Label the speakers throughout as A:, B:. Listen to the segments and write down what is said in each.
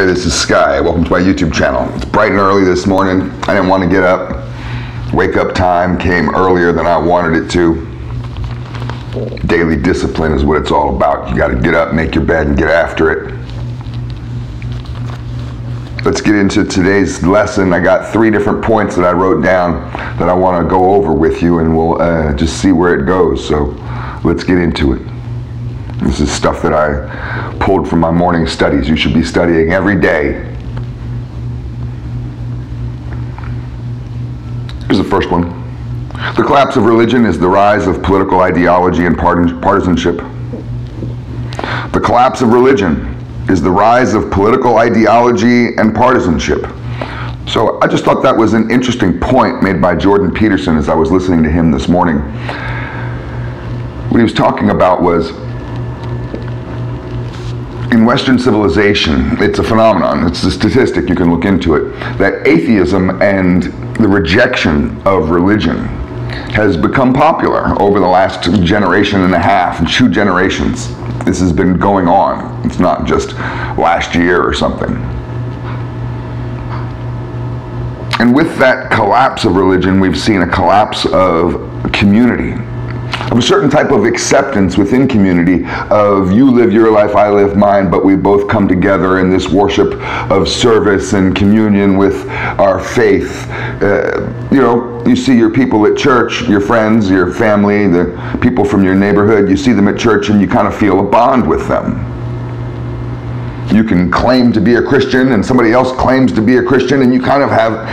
A: this is Sky. Welcome to my YouTube channel. It's bright and early this morning. I didn't want to get up. Wake up time came earlier than I wanted it to. Daily discipline is what it's all about. You got to get up, make your bed, and get after it. Let's get into today's lesson. I got 3 different points that I wrote down that I want to go over with you, and we'll just see where it goes. So let's get into it. This is stuff that I pulled from my morning studies. You should be studying every day. Here's the first one. The collapse of religion is the rise of political ideology and partisanship. The collapse of religion is the rise of political ideology and partisanship. So I just thought that was an interesting point made by Jordan Peterson as I was listening to him this morning. What he was talking about was, in Western civilization, it's a phenomenon, it's a statistic, you can look into it, that atheism and the rejection of religion has become popular over the last generation and a half, 2 generations. This has been going on. It's not just last year or something. And with that collapse of religion, we've seen a collapse of community, of a certain type of acceptance within community of you live your life, I live mine, but we both come together in this worship of service and communion with our faith. You see your people at church, your friends, your family, the people from your neighborhood, you see them at church and you kind of feel a bond with them. You can claim to be a Christian and somebody else claims to be a Christian, and you kind of have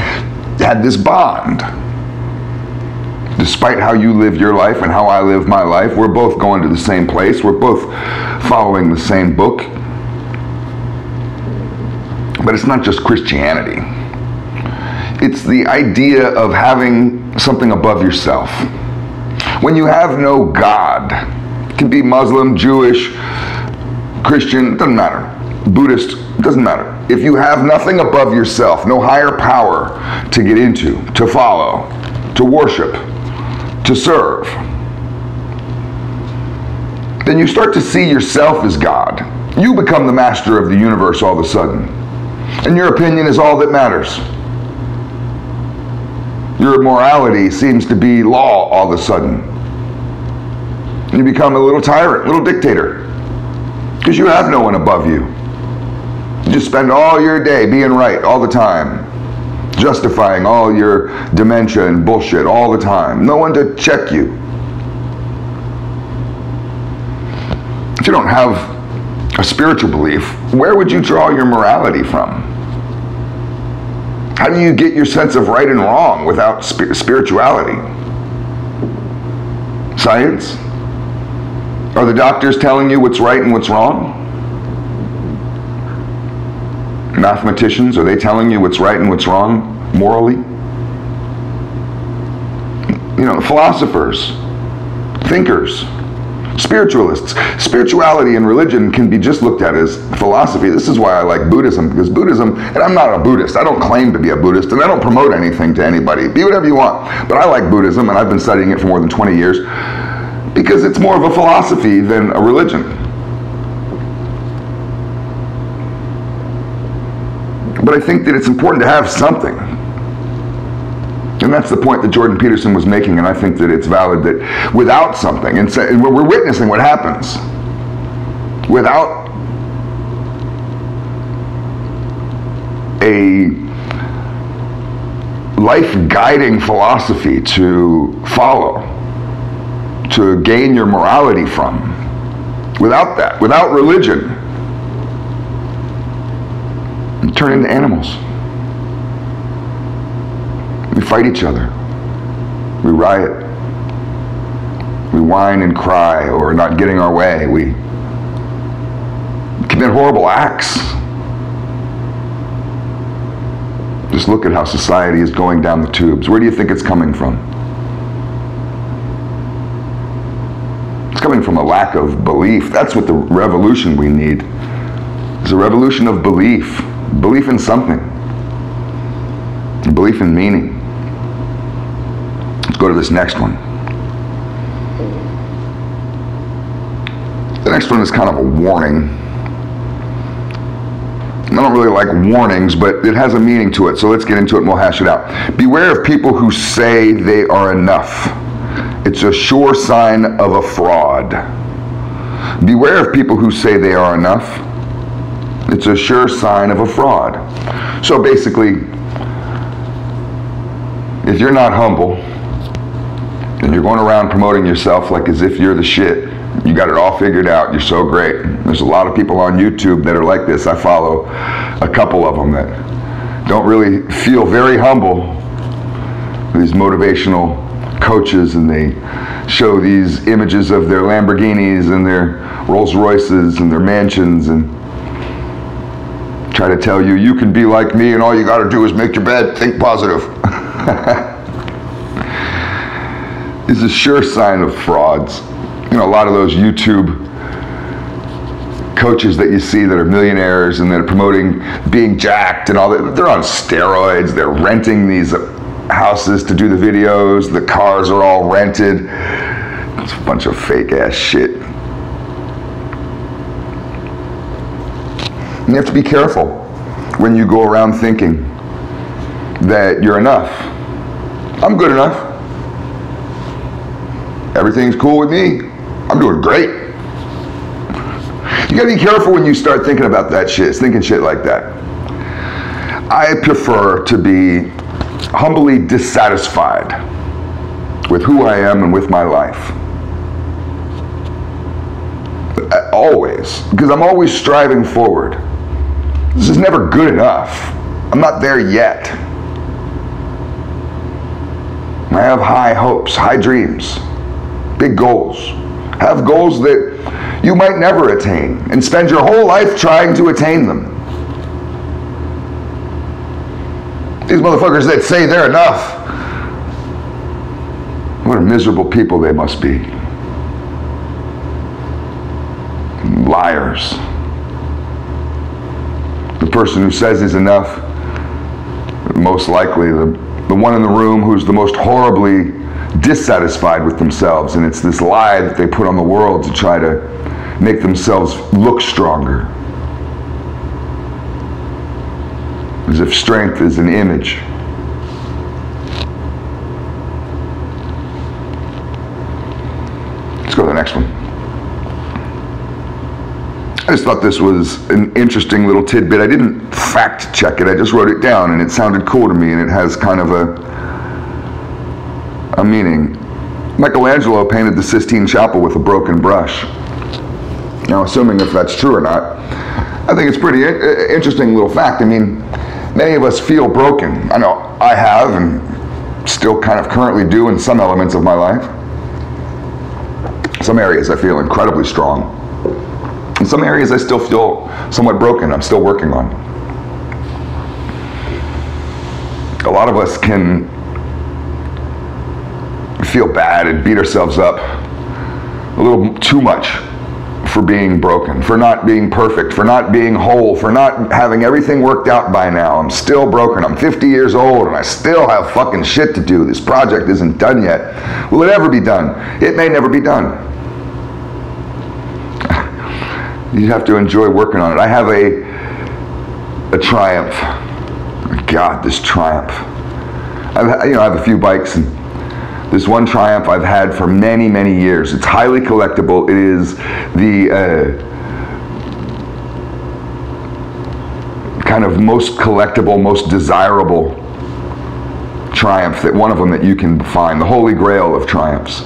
A: had this bond. Despite how you live your life and how I live my life, we're both going to the same place. We're both following the same book. But it's not just Christianity. It's the idea of having something above yourself. When you have no God, it can be Muslim, Jewish, Christian, it doesn't matter. Buddhist, it doesn't matter. If you have nothing above yourself, no higher power to get into, to follow, to worship, to serve, then you start to see yourself as God. You become the master of the universe all of a sudden. And your opinion is all that matters. Your morality seems to be law all of a sudden. And you become a little tyrant, little dictator. Because you have no one above you. You just spend all your day being right all the time. Justifying all your dementia and bullshit all the time. No one to check you. If you don't have a spiritual belief, where would you draw your morality from? How do you get your sense of right and wrong without spirituality? Science? Are the doctors telling you what's right and what's wrong? Mathematicians, are they telling you what's right and what's wrong morally? Philosophers, thinkers, spiritualists. Spirituality and religion can be just looked at as philosophy. This is why I like Buddhism, because Buddhism, and I'm not a Buddhist, I don't claim to be a Buddhist, and I don't promote anything to anybody. Be whatever you want. But I like Buddhism, and I've been studying it for more than 20 years, because it's more of a philosophy than a religion. But I think that it's important to have something. And that's the point that Jordan Peterson was making, and I think that it's valid that without something, and we're witnessing what happens, without a life-guiding philosophy to follow, to gain your morality from, without that, without religion, you turn into animals. We fight each other. We riot. We whine and cry over not getting our way. We commit horrible acts. Just look at how society is going down the tubes. Where do you think it's coming from? It's coming from a lack of belief. That's what the revolution we need. It's a revolution of belief. Belief in something. Belief in meaning. Let's go to this next one. The next one is kind of a warning. I don't really like warnings, but it has a meaning to it, so let's get into it and we'll hash it out. Beware of people who say they are enough. It's a sure sign of a fraud. Beware of people who say they are enough. It's a sure sign of a fraud. So basically, if you're not humble, and you're going around promoting yourself like as if you're the shit, you got it all figured out, you're so great. There's a lot of people on YouTube that are like this. I follow a couple of them that don't really feel very humble. These motivational coaches, and they show these images of their Lamborghinis and their Rolls Royces and their mansions and try to tell you, you can be like me and all you got to do is make your bed, think positive. Is a sure sign of frauds. You know, a lot of those YouTube coaches that you see that are millionaires and that are promoting being jacked and all that, they're on steroids. They're renting these houses to do the videos. The cars are all rented. It's a bunch of fake ass shit. And you have to be careful when you go around thinking that you're enough. I'm good enough. Everything's cool with me. I'm doing great. You gotta be careful when you start thinking about that shit, thinking shit like that. I prefer to be humbly dissatisfied with who I am and with my life. Always, because I'm always striving forward. This is never good enough. I'm not there yet. I have high hopes, high dreams, big goals. Have goals that you might never attain and spend your whole life trying to attain them. These motherfuckers that say they're enough, what a miserable people they must be. Liars. The person who says he's enough, most likely the one in the room who's the most horribly dissatisfied with themselves, and it's this lie that they put on the world to try to make themselves look stronger. As if strength is an image. Let's go to the next one. I just thought this was an interesting little tidbit. I didn't fact check it, I just wrote it down and it sounded cool to me, and it has kind of a meaning. Michelangelo painted the Sistine Chapel with a broken brush. Now, assuming if that's true or not, I think it's pretty interesting little fact. I mean, many of us feel broken. I know I have and still kind of currently do in some elements of my life. Some areas I feel incredibly strong. In some areas I still feel somewhat broken. I'm still working on. A lot of us can feel bad and beat ourselves up a little too much for being broken, for not being perfect, for not being whole, for not having everything worked out by now. I'm still broken. I'm 50 years old and I still have fucking shit to do. This project isn't done yet. Will it ever be done? It may never be done. You have to enjoy working on it. I have a Triumph. God, this Triumph. I have a few bikes, and this one Triumph I've had for many, many years. It's highly collectible. It is the kind of most collectible, most desirable Triumph, that one of them that you can find, the holy grail of Triumphs.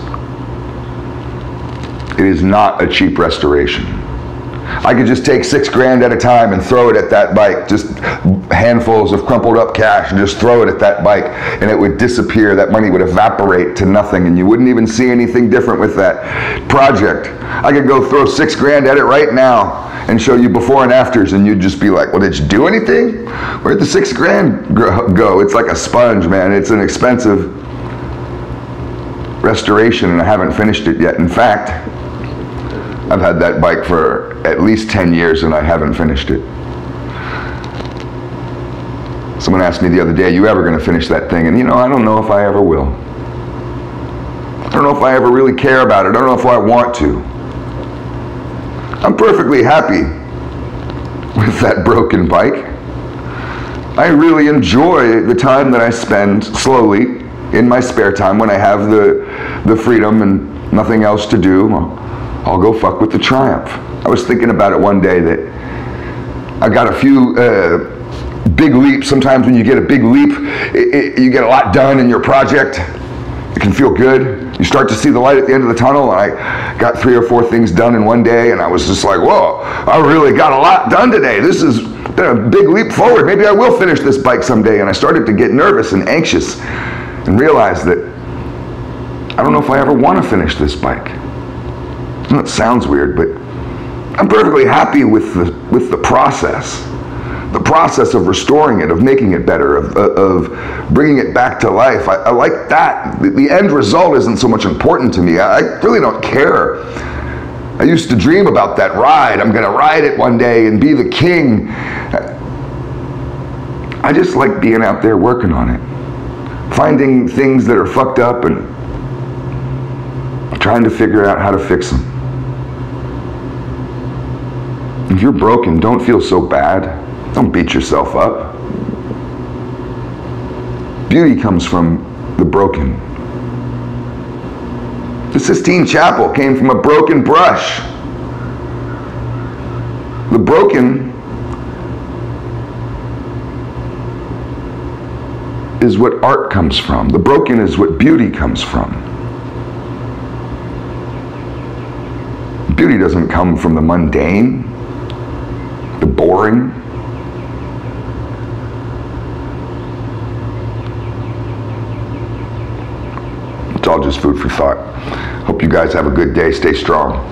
A: It is not a cheap restoration. I could just take $6 grand at a time and throw it at that bike, just handfuls of crumpled up cash, and just throw it at that bike, and it would disappear. That money would evaporate to nothing, and you wouldn't even see anything different with that project. I could go throw $6 grand at it right now and show you before and afters, and you'd just be like, well, did you do anything? Where'd the $6 grand go? It's like a sponge, man. It's an expensive restoration, and I haven't finished it yet. In fact, I've had that bike for at least 10 years and I haven't finished it. Someone asked me the other day, are you ever going to finish that thing? And I don't know if I ever will. I don't know if I ever really care about it. I don't know if I want to. I'm perfectly happy with that broken bike. I really enjoy the time that I spend slowly in my spare time when I have the freedom and nothing else to do. I'll go fuck with the Triumph. I was thinking about it one day that I got a few big leaps. Sometimes when you get a big leap, you get a lot done in your project. It can feel good. You start to see the light at the end of the tunnel. And I got 3 or 4 things done in one day, and I was just like, whoa, I really got a lot done today. This has been a big leap forward. Maybe I will finish this bike someday. And I started to get nervous and anxious and realized that I don't know if I ever want to finish this bike. I know it sounds weird, but I'm perfectly happy with the process. The process of restoring it, of making it better, of bringing it back to life. I like that. The end result isn't so much important to me. I really don't care. I used to dream about that ride. I'm gonna ride it one day and be the king. I just like being out there working on it. Finding things that are fucked up and trying to figure out how to fix them. If you're broken, don't feel so bad. Don't beat yourself up. Beauty comes from the broken. The Sistine Chapel came from a broken brush. The broken is what art comes from. The broken is what beauty comes from. Beauty doesn't come from the mundane, the boring. It's all just food for thought. Hope you guys have a good day. Stay strong.